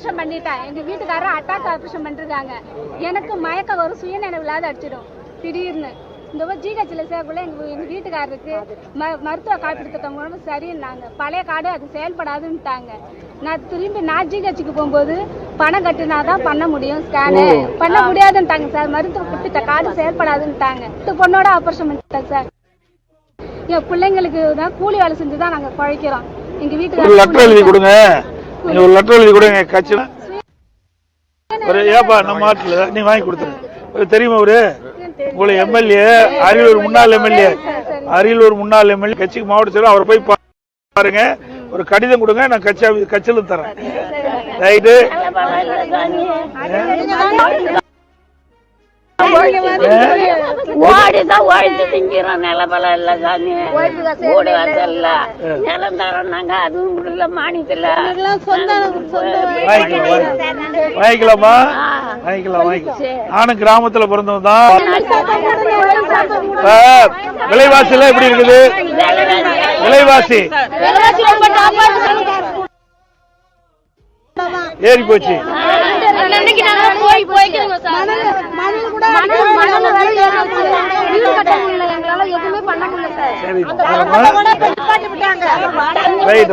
Operation பண்ணிட்டேன். எங்க வீட்டுக்காரர் அட்டாக் ஆபரேஷன் பண்ணிருக்காங்க. எனக்கு மயக்க வரும், சுயநினைவு இல்லாத அடிச்சிடும் திடீர்னு. இந்த ஜிஹெச்ல சேர்க்குள்ள எங்க வீட்டுக்காரருக்கு மருத்துவ காப்பீடு திட்டம் மூலம் சரின்னாங்க. பழைய கார்டு அது செயல்படாதுன்னுட்டாங்க. நான் திரும்பி ஜிஹெச்சுக்கு போகும்போது பணம் கட்டினாதான் பண்ண முடியும், ஸ்கேனு பண்ண முடியாதுன்ட்டாங்க சார். மருத்துவ குறிப்பிட்ட கார்டு செயல்படாதுன்னுட்டாங்க. பொண்ணோட ஆபரேஷன் பண்ணிட்டேன் சார். என் பிள்ளைங்களுக்கு தான் கூலி வேலை செஞ்சுதான் நாங்க குழைக்கிறோம். எங்க வீட்டுக்கு லெட்டர் எழுதி கொடுங்க, ஒரு லெட்டர் எழுதி கொடுங்க கட்சியில. ஏப்பா நம்ம ஆட்டுல நீ வாங்கி கொடுத்துரு. தெரியுமா அவரு உங்களை எம்எல்ஏ அரியலூர் முன்னாள் எம்எல்ஏ கட்சிக்கு மாவட்ட செயலர், அவரை போய் பாருங்க. ஒரு கடிதம் கொடுங்க, நான் கட்சியில தரேன். ரைட்டு ஓடிதான் உழைச்சு திங்கிறோம். நிலபல இல்ல சாமி, ஓடி வரல நிலம் தரோம் நாங்க. அதுவும் இல்ல, மானியத்துல வாங்கிக்கலாமா? வாங்கிக்கலாம். நானும் கிராமத்துல பிறந்தவன் தான். விலைவாசி எல்லாம் எப்படி இருக்குது? விலைவாசி ஏறி போச்சு. ரைட்.